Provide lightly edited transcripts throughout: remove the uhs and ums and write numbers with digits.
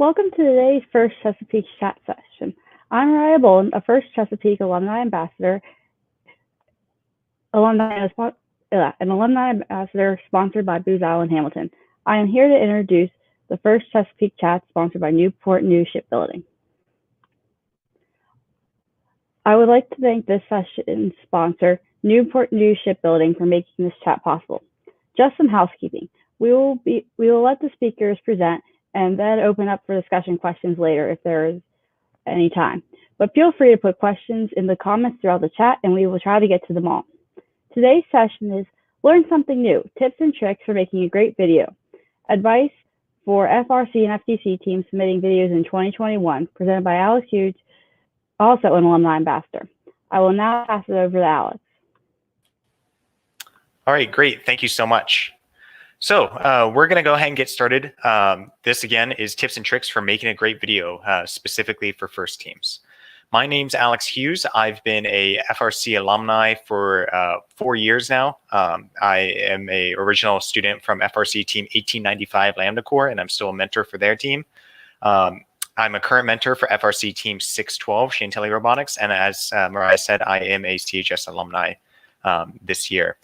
Welcome to today's First Chesapeake Chat session. I'm Mariah Bolin, a First Chesapeake Alumni Ambassador, an alumni ambassador sponsored by Booz Allen Hamilton. I am here to introduce the First Chesapeake Chat sponsored by Newport News Shipbuilding. I would like to thank this session's sponsor, Newport News Shipbuilding, for making this chat possible. Just some housekeeping. We will let the speakers present and then open up for discussion questions later if there is any time. But feel free to put questions in the comments throughout the chat and we will try to get to them all. Today's session is Learn Something New, Tips and Tricks for Making a Great Video. Advice for FRC and FTC teams submitting videos in 2021, presented by Alex Hughes, also an alumni ambassador. I will now pass it over to Alex. All right, great. Thank you so much. So we're going to go ahead and get started. This again is tips and tricks for making a great video, specifically for first teams. My name's Alex Hughes. I've been a FRC alumni for 4 years now. I am an original student from FRC team 1895 Lambda Corps, and I'm still a mentor for their team. I'm a current mentor for FRC team 612 Chantilly Robotics, and as Mariah said, I am a CHS alumni this year.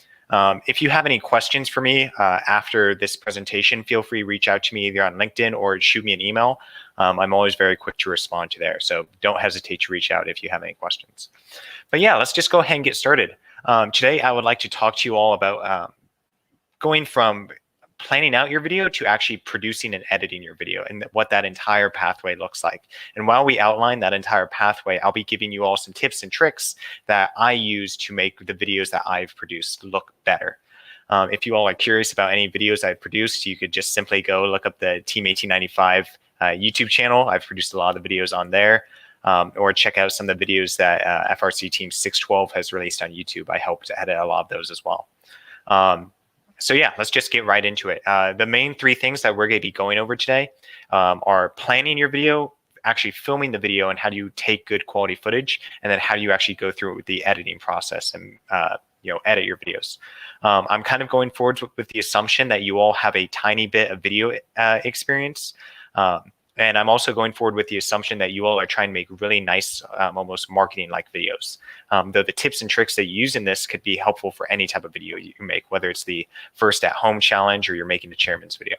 If you have any questions for me after this presentation, feel free to reach out to me either on LinkedIn or shoot me an email. I'm always very quick to respond to there, so don't hesitate to reach out if you have any questions. But yeah, let's just go ahead and get started. Today, I would like to talk to you all about going from planning out your video to actually producing and editing your video and what that entire pathway looks like. And while we outline that entire pathway, I'll be giving you all some tips and tricks that I use to make the videos that I've produced look better. If you all are curious about any videos I've produced, you could just simply go look up the Team 1895 YouTube channel. I've produced a lot of the videos on there, or check out some of the videos that FRC Team 612 has released on YouTube. I helped edit a lot of those as well. So yeah, let's just get right into it. The main three things that we're going to be going over today are planning your video, actually filming the video, and how do you take good quality footage, and then how do you actually go through the editing process and edit your videos. I'm kind of going forward with the assumption that you all have a tiny bit of video experience. And I'm also going forward with the assumption that you all are trying to make really nice, almost marketing-like videos. Though the tips and tricks that you use in this could be helpful for any type of video you can make, whether it's the first at home challenge or you're making a chairman's video.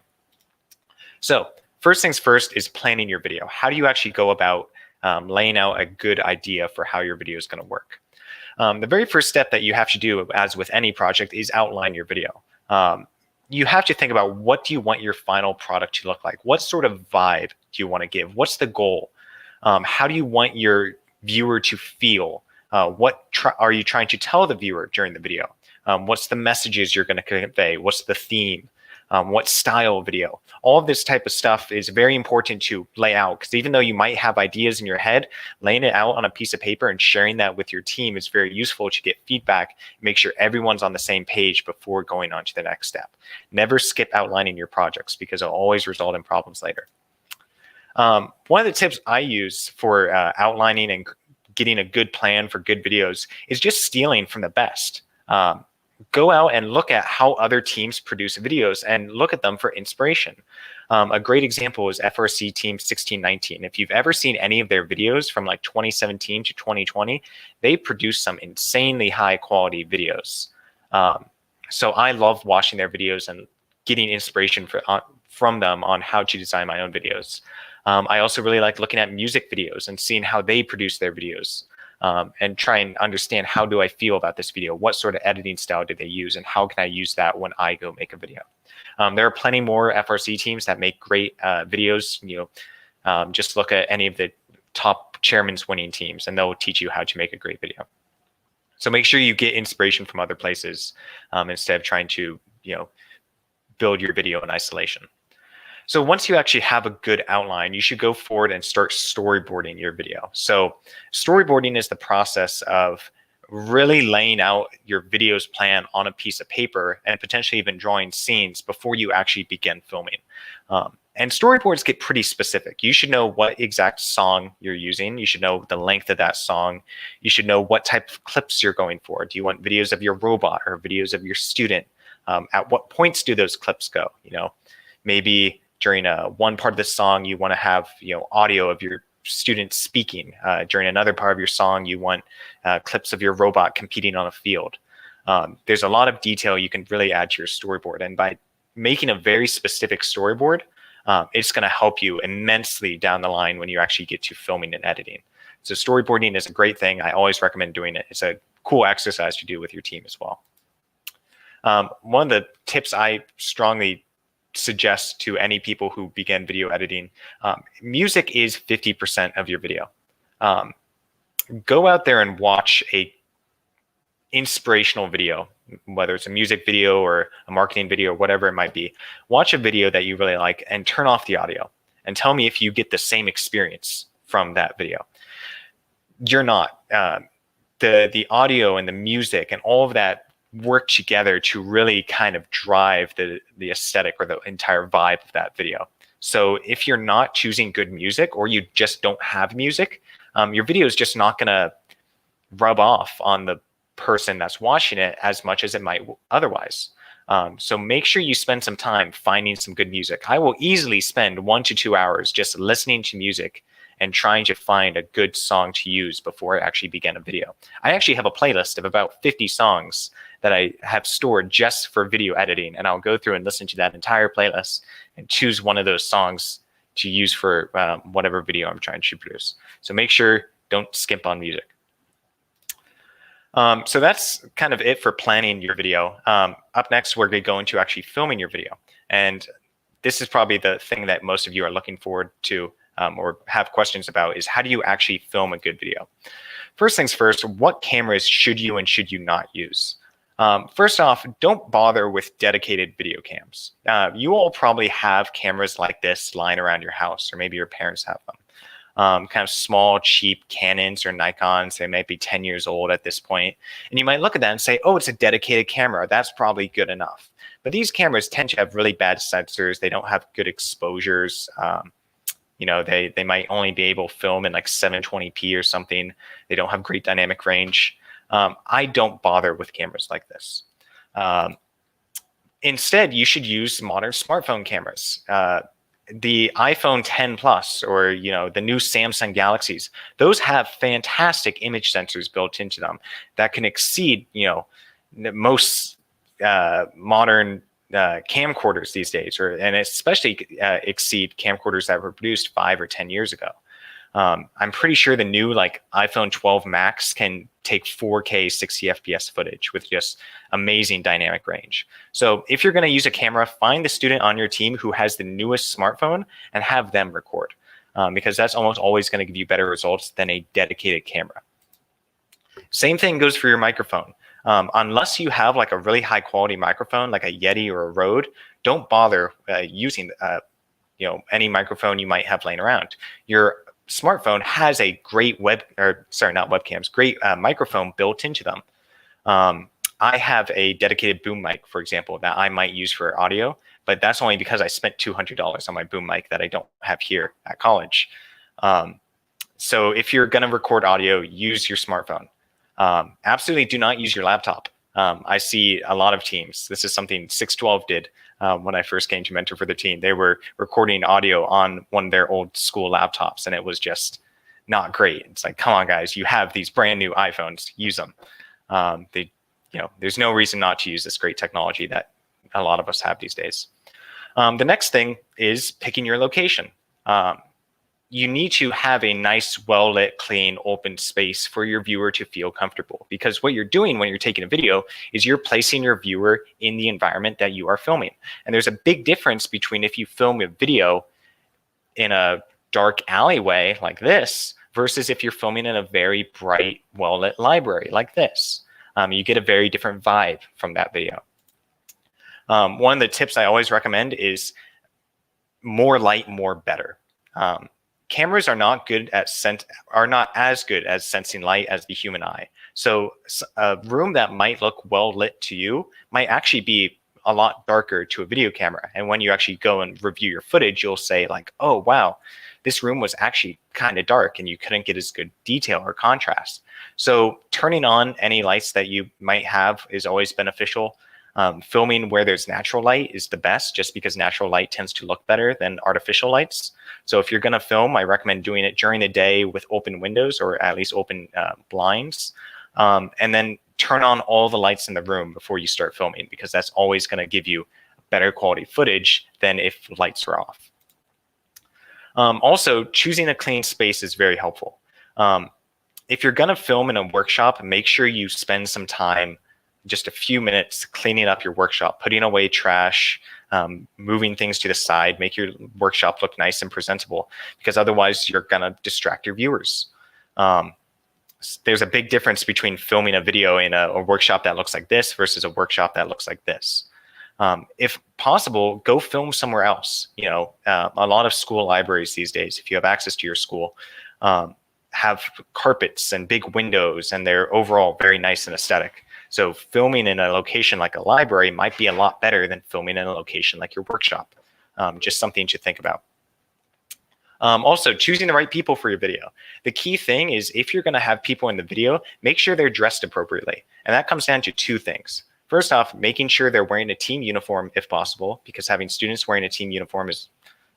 So first things first is planning your video. How do you actually go about laying out a good idea for how your video is going to work? The very first step that you have to do, as with any project, is outline your video. You have to think about, what do you want your final product to look like? What sort of vibe do you want to give? What's the goal? How do you want your viewer to feel? What are you trying to tell the viewer during the video? What's the messages you're going to convey? What's the theme? What style of video? All of this type of stuff is very important to lay out, because even though you might have ideas in your head, laying it out on a piece of paper and sharing that with your team is very useful to get feedback, make sure everyone's on the same page before going on to the next step. Never skip outlining your projects, because it'll always result in problems later. One of the tips I use for outlining and getting a good plan for good videos is just stealing from the best. Go out and look at how other teams produce videos and look at them for inspiration. A great example is FRC Team 1619. If you've ever seen any of their videos from like 2017 to 2020, they produce some insanely high quality videos. So I love watching their videos and getting inspiration from them on how to design my own videos. I also really like looking at music videos and seeing how they produce their videos. And try and understand, how do I feel about this video? What sort of editing style did they use? And how can I use that when I go make a video? There are plenty more FRC teams that make great videos. Just look at any of the top chairman's winning teams and they'll teach you how to make a great video. So make sure you get inspiration from other places instead of trying to build your video in isolation. So once you actually have a good outline, you should go forward and start storyboarding your video. So storyboarding is the process of really laying out your video's plan on a piece of paper and potentially even drawing scenes before you actually begin filming. And storyboards get pretty specific. You should know what exact song you're using. You should know the length of that song. You should know what type of clips you're going for. Do you want videos of your robot or videos of your student? At what points do those clips go? Maybe during one part of the song, you want to have audio of your students speaking. During another part of your song, you want clips of your robot competing on a field. There's a lot of detail you can really add to your storyboard, and by making a very specific storyboard, it's going to help you immensely down the line when you actually get to filming and editing. So storyboarding is a great thing. I always recommend doing it. It's a cool exercise to do with your team as well. One of the tips I strongly suggest to any people who begin video editing, music is 50% of your video. Go out there and watch a inspirational video, whether it's a music video or a marketing video, whatever it might be. Watch a video that you really like and turn off the audio and tell me if you get the same experience from that video. You're not. The audio and the music and all of that work together to really kind of drive the aesthetic or the entire vibe of that video. So if you're not choosing good music, or you just don't have music, your video is just not going to rub off on the person that's watching it as much as it might otherwise. So make sure you spend some time finding some good music. I will easily spend 1 to 2 hours just listening to music and trying to find a good song to use before I actually begin a video. I actually have a playlist of about 50 songs that I have stored just for video editing, and I'll go through and listen to that entire playlist and choose one of those songs to use for whatever video I'm trying to produce. So make sure don't skimp on music. So that's kind of it for planning your video. Up next, we're going to go into actually filming your video. And this is probably the thing that most of you are looking forward to or have questions about, is how do you actually film a good video? First things first, what cameras should you and should you not use? First off, don't bother with dedicated video cams. You all probably have cameras like this lying around your house, or maybe your parents have them. Kind of small, cheap Canons or Nikons. They might be 10 years old at this point. And you might look at that and say, oh, it's a dedicated camera. That's probably good enough. But these cameras tend to have really bad sensors. They don't have good exposures. They might only be able to film in like 720p or something. They don't have great dynamic range. I don't bother with cameras like this. Instead, you should use modern smartphone cameras. The iPhone 10 Plus or the new Samsung Galaxies, those have fantastic image sensors built into them that can exceed most modern camcorders these days, and especially exceed camcorders that were produced 5 or 10 years ago. I'm pretty sure the new iPhone 12 Max can take 4K 60 FPS footage with just amazing dynamic range. So if you're going to use a camera, find the student on your team who has the newest smartphone and have them record, because that's almost always going to give you better results than a dedicated camera. Same thing goes for your microphone. Unless you have a really high quality microphone like a Yeti or a Rode, don't bother using any microphone you might have laying around. Your smartphone has a great great microphone built into them. I have a dedicated boom mic, for example, that I might use for audio, but that's only because I spent $200 on my boom mic that I don't have here at college. So if you're going to record audio, use your smartphone. Absolutely do not use your laptop. I see a lot of teams. This is something 612 did when I first came to mentor for the team. They were recording audio on one of their old school laptops, and it was just not great. It's like, come on, guys, you have these brand new iPhones, use them. There's no reason not to use this great technology that a lot of us have these days. The next thing is picking your location. You need to have a nice, well-lit, clean, open space for your viewer to feel comfortable. Because what you're doing when you're taking a video is you're placing your viewer in the environment that you are filming. And there's a big difference between if you film a video in a dark alleyway like this versus if you're filming in a very bright, well-lit library like this. You get a very different vibe from that video. One of the tips I always recommend is more light, more better. Cameras are not as good at sensing light as the human eye. So a room that might look well lit to you might actually be a lot darker to a video camera. And when you actually go and review your footage, you'll say oh, wow, this room was actually kind of dark and you couldn't get as good detail or contrast. So turning on any lights that you might have is always beneficial. Filming where there's natural light is the best, just because natural light tends to look better than artificial lights. So if you're going to film, I recommend doing it during the day with open windows, or at least open blinds, and then turn on all the lights in the room before you start filming, because that's always going to give you better quality footage than if lights are off. Also, choosing a clean space is very helpful. If you're going to film in a workshop, make sure you spend some time, just a few minutes, cleaning up your workshop, putting away trash, moving things to the side, make your workshop look nice and presentable, because otherwise you're going to distract your viewers. There's a big difference between filming a video in a workshop that looks like this versus a workshop that looks like this. If possible, go film somewhere else. A lot of school libraries these days, if you have access to your school, have carpets and big windows, and they're overall very nice and aesthetic. So filming in a location like a library might be a lot better than filming in a location like your workshop. Just something to think about. Also, choosing the right people for your video. The key thing is, if you're going to have people in the video, make sure they're dressed appropriately. And that comes down to two things. First off, making sure they're wearing a team uniform if possible, because having students wearing a team uniform is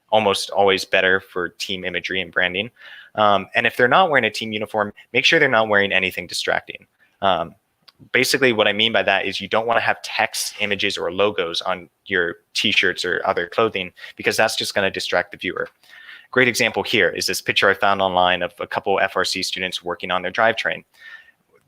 almost always better for team imagery and branding. And if they're not wearing a team uniform, make sure they're not wearing anything distracting. Basically, what I mean by that is you don't want to have text, images, or logos on your t-shirts or other clothing, because that's just going to distract the viewer. Great example here is this picture I found online of a couple FRC students working on their drivetrain.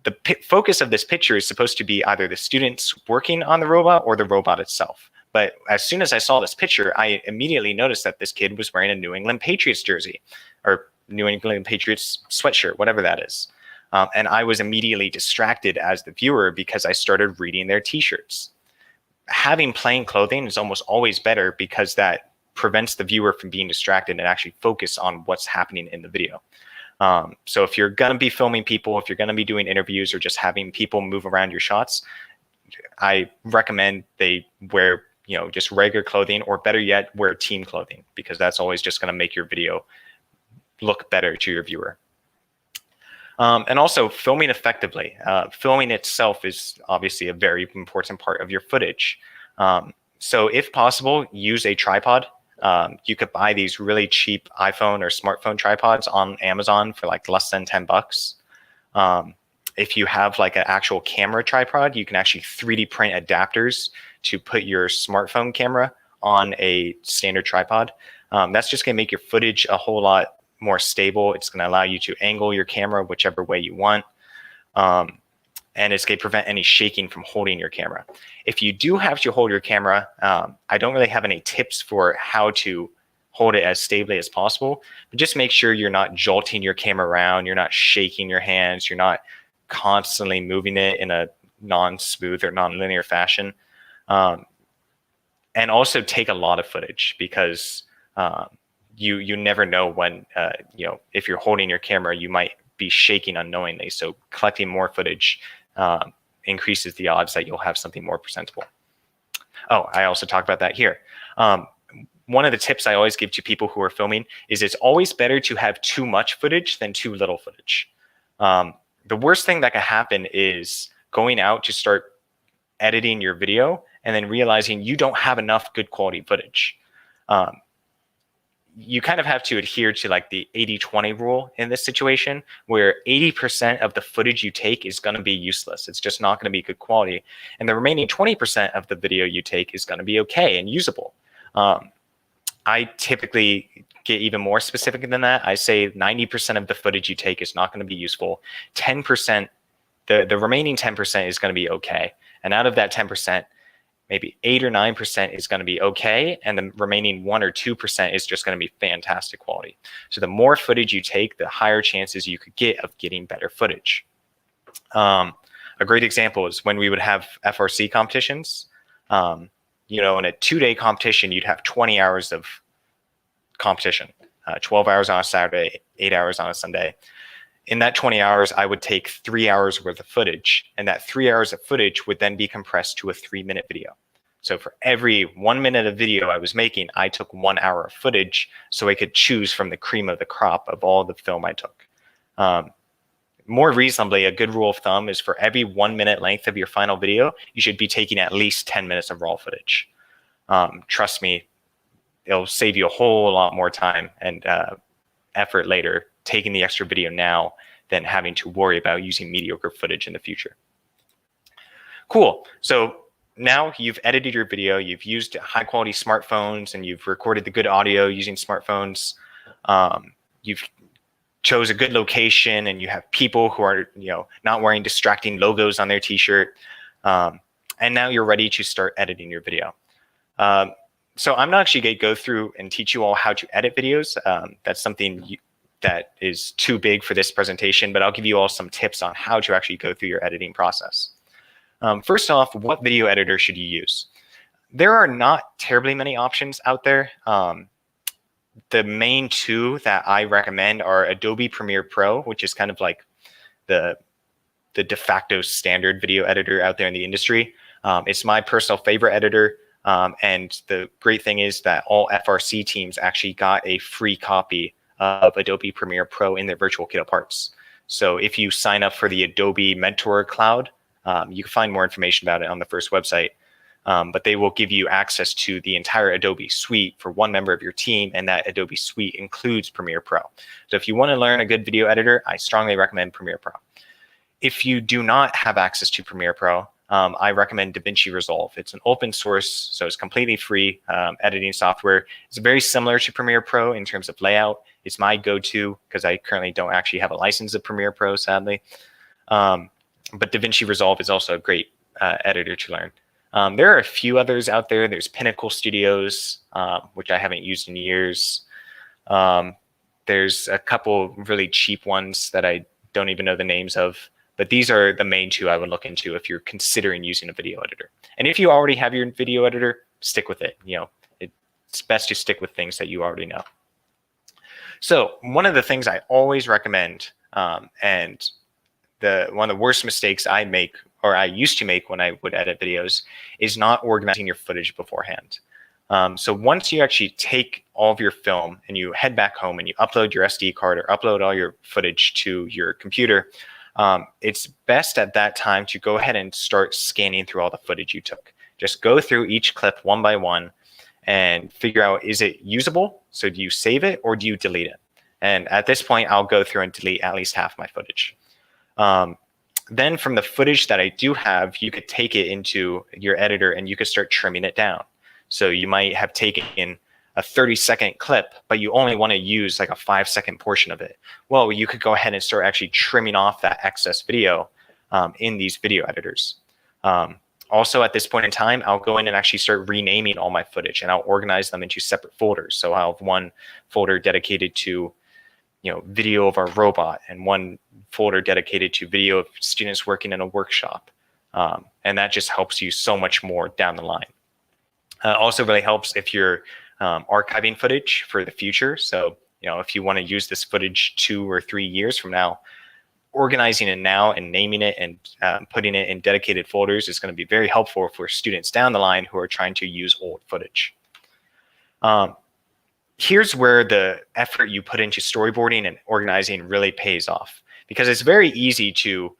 The focus of this picture is supposed to be either the students working on the robot or the robot itself. But as soon as I saw this picture, I immediately noticed that this kid was wearing a New England Patriots jersey, or New England Patriots sweatshirt, whatever that is. And I was immediately distracted as the viewer because I started reading their t-shirts. Having plain clothing is almost always better, because that prevents the viewer from being distracted and actually focus on what's happening in the video. So if you're going to be filming people, if you're going to be doing interviews, or just having people move around your shots, I recommend they wear, just regular clothing, or better yet, wear team clothing, because that's always just going to make your video look better to your viewer. And also, filming effectively. Filming itself is obviously a very important part of your footage. So if possible, use a tripod. You could buy these really cheap iPhone or smartphone tripods on Amazon for like less than $10. If you have like an actual camera tripod, you can actually 3D print adapters to put your smartphone camera on a standard tripod. That's just going to make your footage a whole lot more stable. It's going to allow you to angle your camera whichever way you want. And it's going to prevent any shaking from holding your camera. If you do have to hold your camera, I don't really have any tips for how to hold it as stably as possible, but just make sure you're not jolting your camera around, you're not shaking your hands, you're not constantly moving it in a non-smooth or non-linear fashion. And also take a lot of footage, because you never know when, if you're holding your camera, you might be shaking unknowingly. So collecting more footage increases the odds that you'll have something more presentable. Oh, I also talked about that here. One of the tips I always give to people who are filming is it's always better to have too much footage than too little footage. The worst thing that can happen is going out to start editing your video and then realizing you don't have enough good quality footage. You kind of have to adhere to like the 80-20 rule in this situation, where 80% of the footage you take is going to be useless. It's just not going to be good quality. And the remaining 20% of the video you take is going to be okay and usable. I typically get even more specific than that. I say 90% of the footage you take is not going to be useful. 10%, the remaining 10% is going to be okay. And out of that 10%, maybe 8 or 9% is going to be okay, and the remaining 1 or 2% is just going to be fantastic quality. So the more footage you take, the higher chances you could get of getting better footage. A great example is when we would have FRC competitions. In a 2-day competition, you'd have 20 hours of competition, 12 hours on a Saturday, 8 hours on a Sunday. In that 20 hours, I would take 3 hours worth of footage, and that 3 hours of footage would then be compressed to a 3-minute video. So for every 1 minute of video I was making, I took 1 hour of footage so I could choose from the cream of the crop of all the film I took. more reasonably, a good rule of thumb is for every 1 minute length of your final video, you should be taking at least 10 minutes of raw footage. Trust me, it'll save you a whole lot more time and effort later taking the extra video now than having to worry about using mediocre footage in the future. Cool. So now you've edited your video, you've used high quality smartphones, and you've recorded the good audio using smartphones. You've chose a good location, and you have people who are not wearing distracting logos on their t-shirt. And now you're ready to start editing your video. So I'm not actually going to go through and teach you all how to edit videos. That's something that is too big for this presentation, but I'll give you all some tips on how to actually go through your editing process. First off, what video editor should you use? There are not terribly many options out there. The main two that I recommend are Adobe Premiere Pro, which is kind of like the de facto standard video editor out there in the industry. It's my personal favorite editor. And the great thing is that all FRC teams actually got a free copy of Adobe Premiere Pro in their virtual kit of parts. So if you sign up for the Adobe Mentor Cloud, you can find more information about it on the first website. But they will give you access to the entire Adobe suite for one member of your team, and that Adobe suite includes Premiere Pro. So if you want to learn a good video editor, I strongly recommend Premiere Pro. If you do not have access to Premiere Pro, I recommend DaVinci Resolve. It's an open source, so it's completely free editing software. It's very similar to Premiere Pro in terms of layout. It's my go-to because I currently don't actually have a license of Premiere Pro, sadly. But DaVinci Resolve is also a great editor to learn. There are a few others out there. There's Pinnacle Studios, which I haven't used in years. There's a couple really cheap ones that I don't even know the names of. But these are the main two I would look into if you're considering using a video editor. And if you already have your video editor, stick with it. It's best to stick with things that you already know. So one of the things I always recommend, and one of the worst mistakes I make, or I used to make when I would edit videos, is not organizing your footage beforehand. So once you actually take all of your film and you head back home and you upload your SD card or upload all your footage to your computer, it's best at that time to go ahead and start scanning through all the footage you took. Just go through each clip one by one and figure out, is it usable? So do you save it or do you delete it? And at this point, I'll go through and delete at least half my footage. Then from the footage that I do have, you could take it into your editor and you could start trimming it down. So you might have taken a 30-second clip, but you only want to use like a 5-second portion of it. Well, you could go ahead and start actually trimming off that excess video in these video editors. Also, at this point in time, I'll go in and actually start renaming all my footage, and I'll organize them into separate folders. So I'll have one folder dedicated to video of our robot, and one folder dedicated to video of students working in a workshop. And that just helps you so much more down the line. Also really helps if you're archiving footage for the future. So, if you want to use this footage 2 or 3 years from now, organizing it now and naming it and putting it in dedicated folders is going to be very helpful for students down the line who are trying to use old footage. Here's where the effort you put into storyboarding and organizing really pays off, because it's very easy to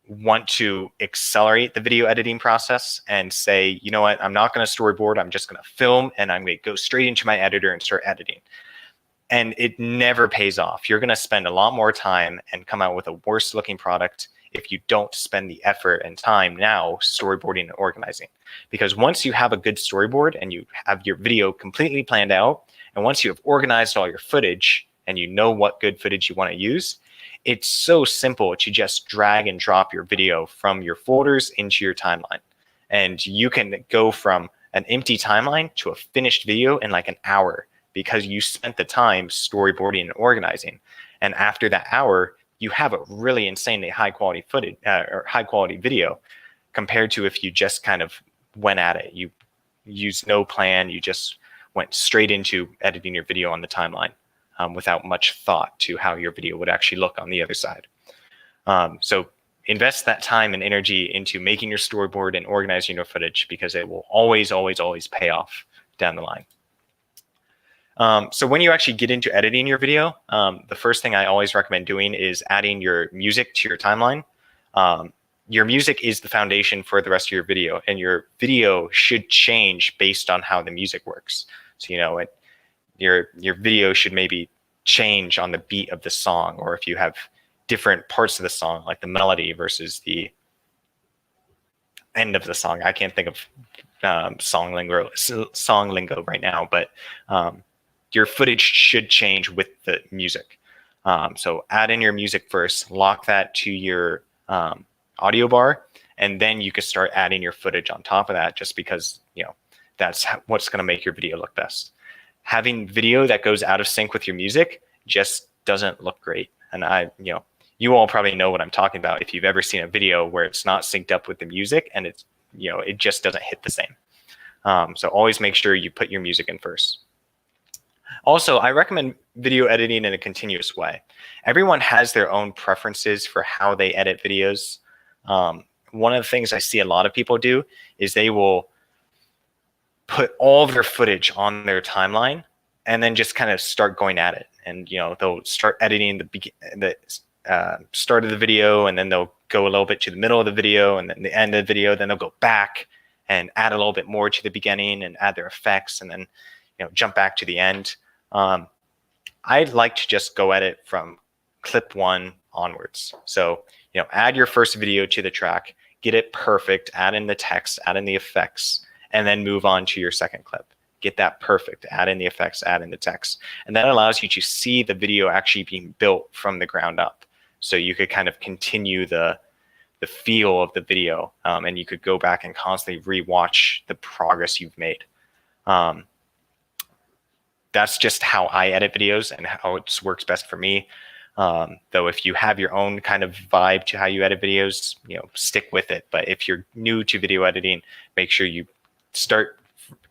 want to accelerate the video editing process and say, you know what, I'm not going to storyboard, I'm just going to film and I'm going to go straight into my editor and start editing. And it never pays off. You're going to spend a lot more time and come out with a worse looking product if you don't spend the effort and time now storyboarding and organizing. Because once you have a good storyboard and you have your video completely planned out, and once you have organized all your footage and you know what good footage you want to use, it's so simple to just drag and drop your video from your folders into your timeline. And you can go from an empty timeline to a finished video in like an hour because you spent the time storyboarding and organizing. And after that hour, you have a really insanely high quality footage or high quality video compared to if you just kind of went at it. You used no plan, you just went straight into editing your video on the timeline. Without much thought to how your video would actually look on the other side. So invest that time and energy into making your storyboard and organizing your footage, because it will always, always, always pay off down the line. So when you actually get into editing your video, the first thing I always recommend doing is adding your music to your timeline. Your music is the foundation for the rest of your video, and your video should change based on how the music works. So, your video should maybe change on the beat of the song, or if you have different parts of the song, like the melody versus the end of the song. I can't think of song lingo right now, but your footage should change with the music. So add in your music first, lock that to your audio bar, and then you can start adding your footage on top of that, just because that's what's going to make your video look best. Having video that goes out of sync with your music just doesn't look great. And you all probably know what I'm talking about if you've ever seen a video where it's not synced up with the music and it's it just doesn't hit the same. So always make sure you put your music in first. Also, I recommend video editing in a continuous way. Everyone has their own preferences for how they edit videos. One of the things I see a lot of people do is they will put all of their footage on their timeline and then just kind of start going at it. And they'll start editing the start of the video, and then they'll go a little bit to the middle of the video, and then the end of the video. Then they'll go back and add a little bit more to the beginning and add their effects, and then jump back to the end. I'd like to just go at it from clip 1 onwards. So add your first video to the track, get it perfect, add in the text, add in the effects, and then move on to your second clip. Get that perfect, add in the effects, add in the text. And that allows you to see the video actually being built from the ground up. So you could kind of continue the feel of the video, and you could go back and constantly rewatch the progress you've made. That's just how I edit videos and how it works best for me. Though if you have your own kind of vibe to how you edit videos, stick with it. But if you're new to video editing, make sure you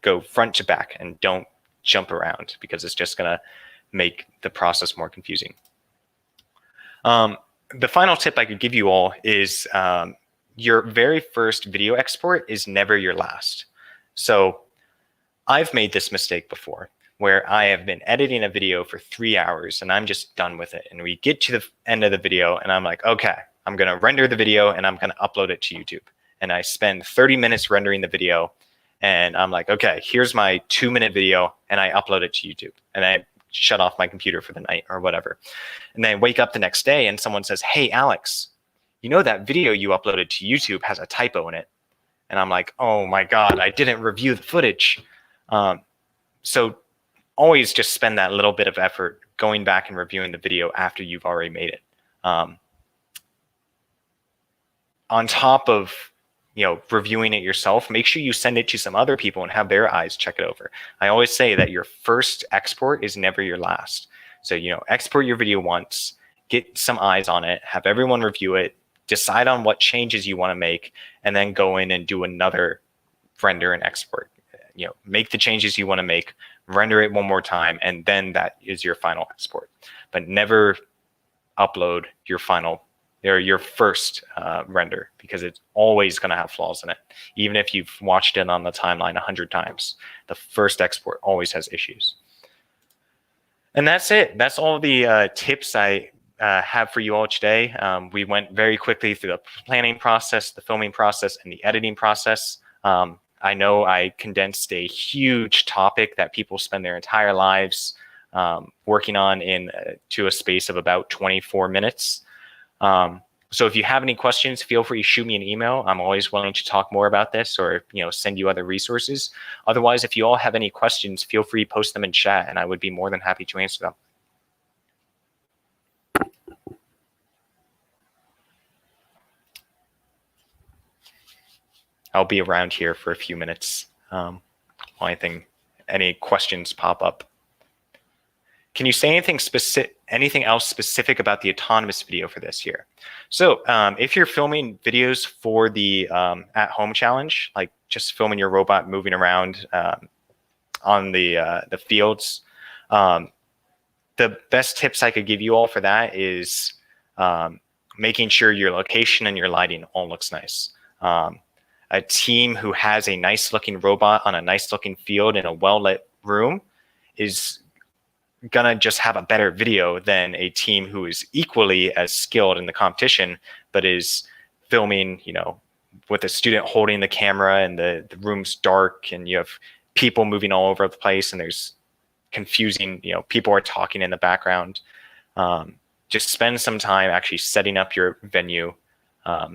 go front to back and don't jump around, because it's just going to make the process more confusing. The final tip I could give you all is your very first video export is never your last. So I've made this mistake before, where I have been editing a video for 3 hours and I'm just done with it. And we get to the end of the video and I'm like, okay, I'm going to render the video and I'm going to upload it to YouTube. And I spend 30 minutes rendering the video. And I'm like, okay, here's my 2-minute video, and I upload it to YouTube. And I shut off my computer for the night or whatever. And then I wake up the next day and someone says, hey, Alex, that video you uploaded to YouTube has a typo in it. And I'm like, oh my God, I didn't review the footage. So always just spend that little bit of effort going back and reviewing the video after you've already made it. On top of reviewing it yourself, make sure you send it to some other people and have their eyes check it over. I always say that your first export is never your last. So, export your video once, get some eyes on it, have everyone review it, decide on what changes you want to make, and then go in and do another render and export. Make the changes you want to make, render it one more time, and then that is your final export. But never upload your final or your first render, because it's always going to have flaws in it. Even if you've watched it on the timeline 100 times, the first export always has issues. And that's it. That's all the tips I have for you all today. We went very quickly through the planning process, the filming process, and the editing process. I know I condensed a huge topic that people spend their entire lives working on to a space of about 24 minutes. So if you have any questions, feel free to shoot me an email. I'm always willing to talk more about this, or send you other resources. Otherwise, if you all have any questions, feel free to post them in chat, and I would be more than happy to answer them. I'll be around here for a few minutes while any questions pop up. Can you say anything else specific about the autonomous video for this year? So if you're filming videos for the at-home challenge, like just filming your robot moving around on the fields, the best tips I could give you all for that is making sure your location and your lighting all looks nice. A team who has a nice looking robot on a nice looking field in a well-lit room is gonna just have a better video than a team who is equally as skilled in the competition, but is filming, with a student holding the camera and the room's dark and you have people moving all over the place and there's confusing, people are talking in the background. Just spend some time actually setting up your venue,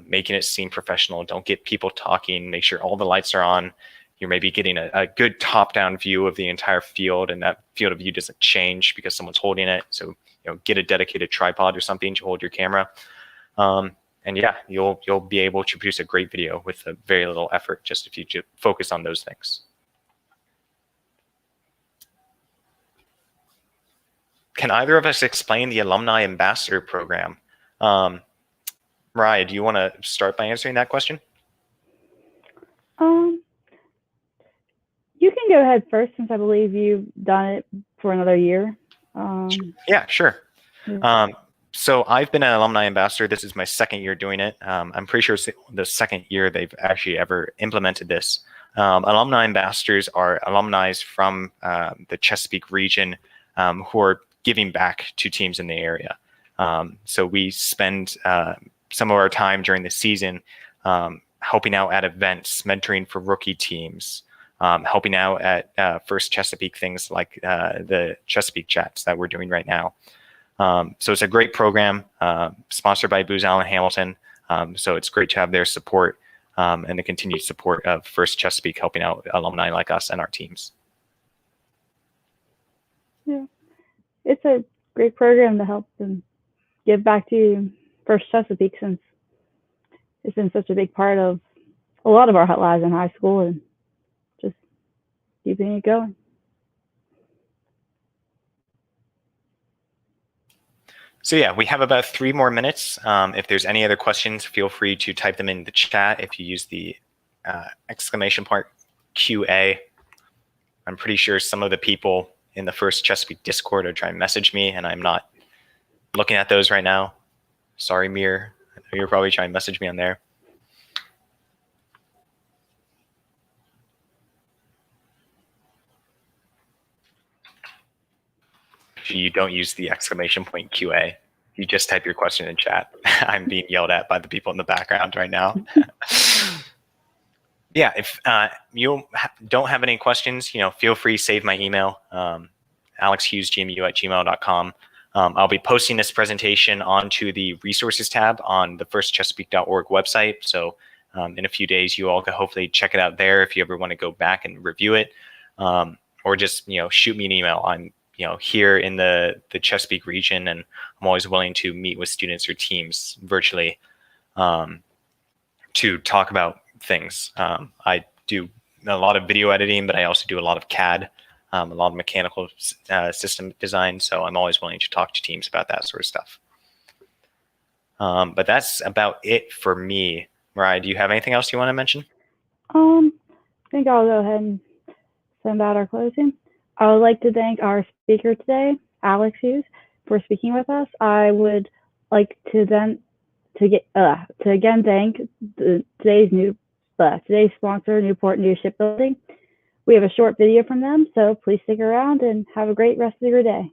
making it seem professional. Don't get people talking. Make sure all the lights are on. You're maybe getting a good top-down view of the entire field, and that field of view doesn't change because someone's holding it. So, get a dedicated tripod or something to hold your camera. And yeah, you'll be able to produce a great video with a very little effort, just if you just focus on those things. Can either of us explain the Alumni Ambassador Program? Mariah, do you want to start by answering that question? You can go ahead first, since I believe you've done it for another year. Yeah, sure. So I've been an alumni ambassador. This is my second year doing it. I'm pretty sure it's the second year they've actually ever implemented this. Alumni ambassadors are alumni from the Chesapeake region who are giving back to teams in the area. So we spend some of our time during the season helping out at events, mentoring for rookie teams, helping out at First Chesapeake, things like the Chesapeake Chats that we're doing right now. So it's a great program, sponsored by Booz Allen Hamilton. So it's great to have their support and the continued support of First Chesapeake helping out alumni like us and our teams. Yeah, it's a great program to help them give back to First Chesapeake, since it's been such a big part of a lot of our lives in high school, and just keeping it going. So yeah, we have about 3 more minutes. If there's any other questions, feel free to type them in the chat if you use the exclamation point QA. I'm pretty sure some of the people in the First Chesapeake Discord are trying to message me, and I'm not looking at those right now. Sorry, Mir. I know you're probably trying to message me on there. You don't use the exclamation point QA. You just type your question in chat. I'm being yelled at by the people in the background right now. Yeah, if you don't have any questions, feel free to save my email, alexhughesgmu@gmail.com. I'll be posting this presentation onto the resources tab on the firstchesapeake.org website. So in a few days, you all can hopefully check it out there if you ever want to go back and review it, or just shoot me an email. I'm here in the Chesapeake region, and I'm always willing to meet with students or teams virtually to talk about things. I do a lot of video editing, but I also do a lot of CAD, a lot of mechanical system design. So I'm always willing to talk to teams about that sort of stuff. But that's about it for me. Mariah, do you have anything else you want to mention? I think I'll go ahead and send out our closing. I would like to thank our speaker today, Alex Hughes, for speaking with us. I would like to again thank today's sponsor, Newport News Shipbuilding. We have a short video from them, so please stick around and have a great rest of your day.